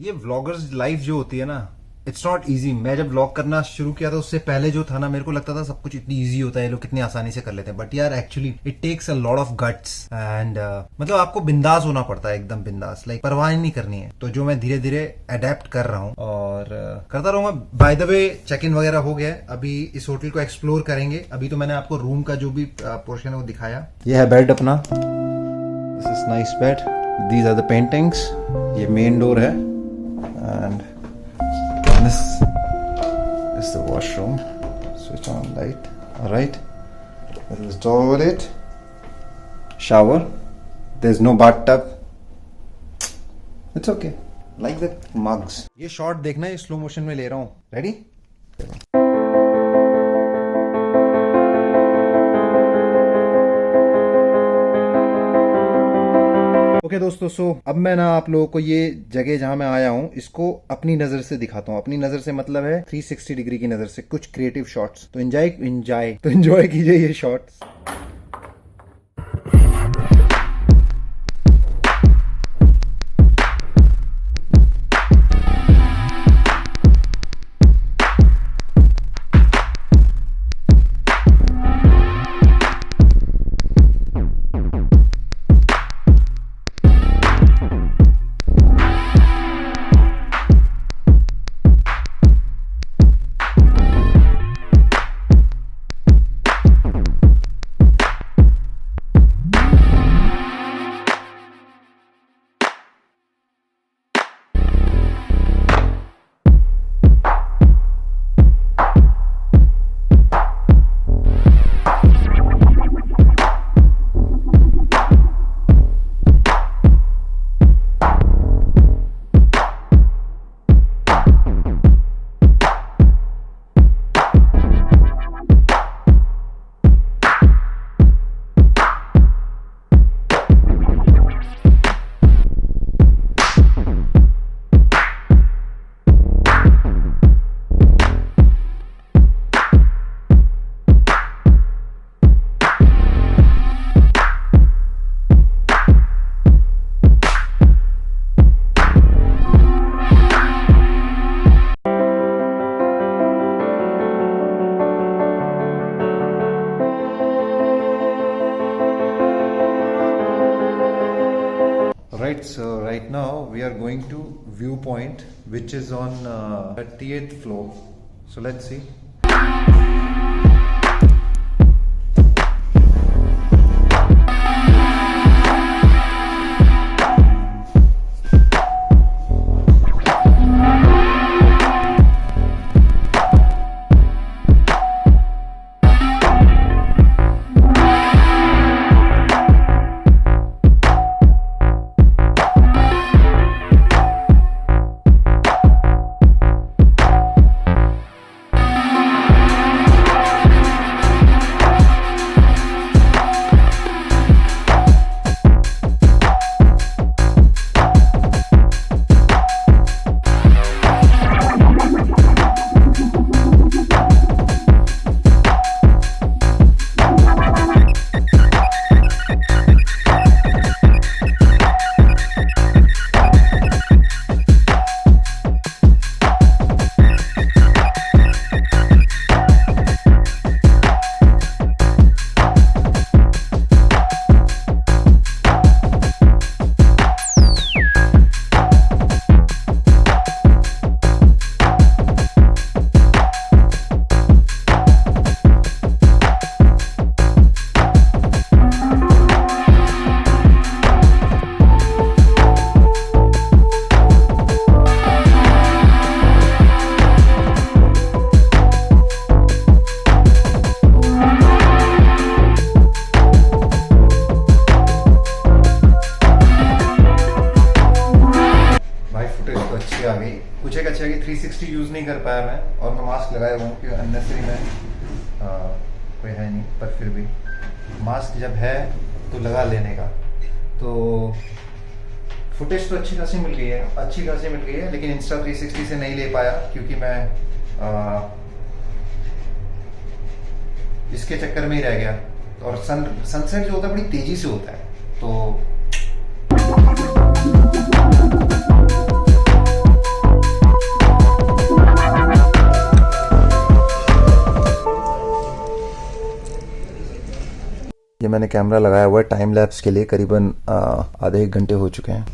ये vloggers life जो होती है ना, इट्स नॉट इजी। मैं जब व्लॉग करना शुरू किया था उससे पहले जो था ना, मेरे को लगता था सब कुछ इतनी इजी होता है, ये लोग कितनी आसानी से कर लेते हैं। बट यार actually it takes a lot of guts and मतलब आपको बिंदास होना पड़ता है, एकदम बिंदास, लाइक परवाह ही नहीं करनी है। तो जो मैं धीरे धीरे अडेप्ट कर रहा हूँ और करता रहूंगा। By the way check in वगैरह हो गया है, अभी इस होटल को एक्सप्लोर करेंगे। अभी तो मैंने आपको रूम का जो भी पोर्शन है वो दिखाया। ये है बेड अपना, this is nice bed, these are the paintings, ये मेन डोर है and this is the washroom. Switch on light. All right. This is the toilet. Shower. There's no bathtub. It's okay. Like the mugs. ये shot देखना है, slow motion में ले रहा हूँ. Ready? Okay दोस्तों, सो अब मैं ना आप लोगों को ये जगह जहां मैं आया हूं इसको अपनी नजर से दिखाता हूं। अपनी नजर से मतलब है 360 डिग्री की नजर से, कुछ क्रिएटिव शॉट्स। तो एंजॉय कीजिए ये shots. Right, so right now we are going to viewpoint which is on 38th floor. So let's see. कुछ एक अच्छा कि 360 यूज नहीं कर पाया मैं, और मैं मास्क लगाया हुआ हूँ क्योंकि अननेसरी में कोई है नहीं, पर फिर भी मास्क जब है तो लगा लेने का। तो फुटेज तो अच्छी खासी मिल गई है, लेकिन इंस्टा 360 से नहीं ले पाया क्योंकि मैं इसके चक्कर में ही रह गया। और सनसेट जो होता है बड़ी तेजी से होता है, तो मैंने कैमरा लगाया हुआ है टाइम लैप्स के लिए, करीबन आधे एक घंटे हो चुके हैं।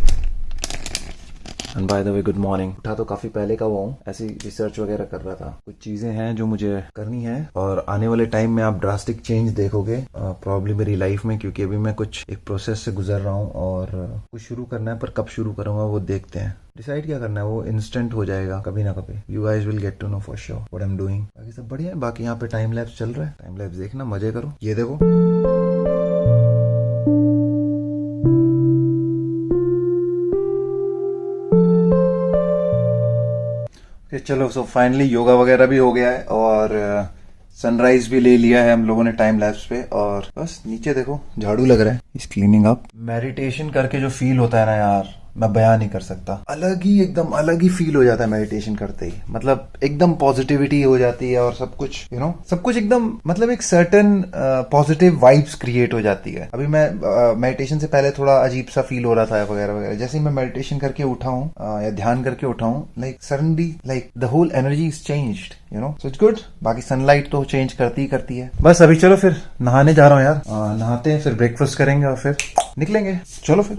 And bye the way good morning. उठा तो काफी पहले का हुआ हूँ, ऐसी रिसर्च वगैरह कर रहा था। कुछ चीजें हैं जो मुझे करनी है और आने वाले टाइम में आप ड्रास्टिक चेंज देखोगे प्रॉब्लम मेरी लाइफ में, क्योंकि अभी मैं कुछ एक प्रोसेस से गुजर रहा हूँ और कुछ शुरू करना है, पर कब शुरू करूंगा वो देखते हैं। डिसाइड क्या करना है वो इंस्टेंट हो जाएगा कभी ना कभी। You guys will get to know for sure what I am doing. बाकी सब बढ़िया है। बाकी यहाँ पे टाइम लैप्स चल रहा है, टाइम लैप्स देखना, मजे करो। ये देखो चलो, सो फाइनली योगा वगैरह भी हो गया है और सनराइज भी ले लिया है हम लोगों ने टाइम लैप्स पे। और बस नीचे देखो झाड़ू लग रहा है, इस क्लीनिंग अप। मेडिटेशन करके जो फील होता है ना यार, मैं बयान नहीं कर सकता। अलग ही, एकदम अलग ही फील हो जाता है मेडिटेशन करते ही। मतलब एकदम पॉजिटिविटी हो जाती है और सब कुछ सब कुछ एकदम, मतलब एक सर्टेन पॉजिटिव वाइब्स क्रिएट हो जाती है। अभी मैं मेडिटेशन से पहले थोड़ा अजीब सा फील हो रहा था वगैरह वगैरह। जैसे ही मैं मेडिटेशन करके उठा हूँ या ध्यान करके उठा हूँ, like suddenly like the whole energy is changed, so it's good. बाकी सनलाइट तो चेंज करती है। बस अभी चलो फिर नहाने जा रहा हूँ यार। नहाते हैं, फिर ब्रेकफास्ट करेंगे और फिर निकलेंगे। चलो फिर।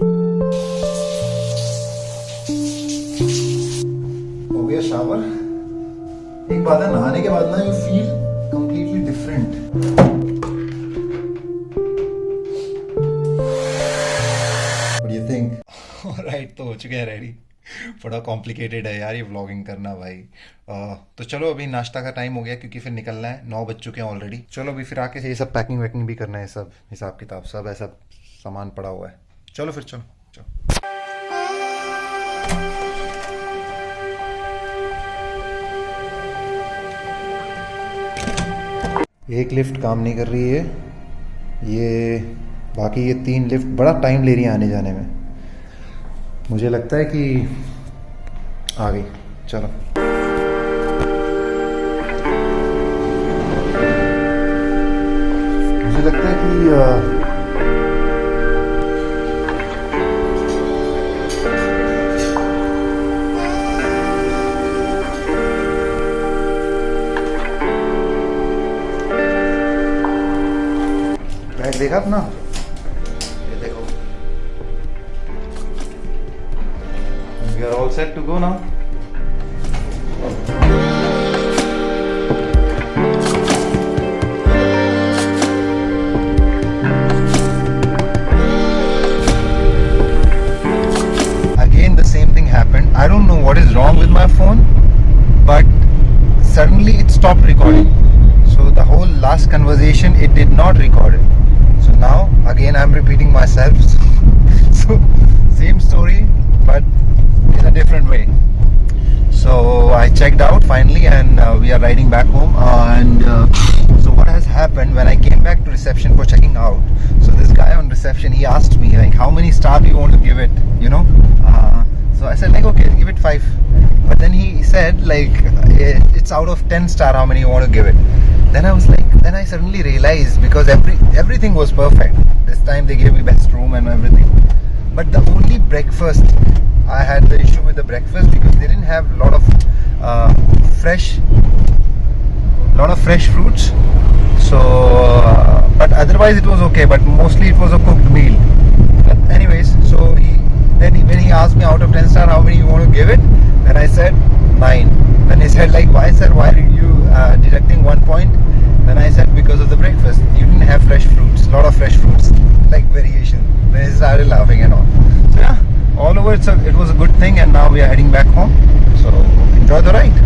शावर। एक बात है, नहाने के बाद ना you feel completely different. What you think? Alright, तो हो चुके हैं रेडी। बड़ा कॉम्प्लिकेटेड है यार ये व्लॉगिंग करना भाई। तो चलो अभी नाश्ता का टाइम हो गया, क्योंकि फिर निकलना है। 9 बज चुके हैं ऑलरेडी। चलो अभी फिर आके ये सब पैकिंग वैकिंग भी करना है, सब हिसाब किताब सब ऐसा सामान पड़ा हुआ है। चलो फिर, चलो। एक लिफ्ट काम नहीं कर रही है, ये बाकी ये 3 लिफ्ट बड़ा टाइम ले रही है आने जाने में। मुझे लगता है कि आ गई। चलो मुझे लगता है कि देखा अपना, ये देखो। We are all set to go now. Again the same thing happened. I don't know what is wrong with my phone, but suddenly it stopped recording. So the whole last conversation, it did not record it. So now again I'm repeating myself. So same story but in a different way. So I checked out finally and we are riding back home. And so what has happened, when I came back to reception for checking out, so this guy on reception, he asked me like, how many stars do you want to give it, so I said like, okay, give it 5. But then he said like, it's out of 10 star, how many you want to give it? Then I was like, then I suddenly realized, because everything was perfect. This time they gave me best room and everything. But the only breakfast, I had the issue with the breakfast because they didn't have a lot of fresh fruits. So, but otherwise it was okay. But mostly it was a cooked meal. But anyways, so when he asked me out of 10 star, how many you want to give it? Then I said 9. Then he said like, why sir? Why are you deducting 1 point? Then I said because of the breakfast. You didn't have fresh fruits, lot of fresh fruits, like variation. Then he started laughing and all. So yeah, all over it was a good thing, and now we are heading back home. So enjoy the ride.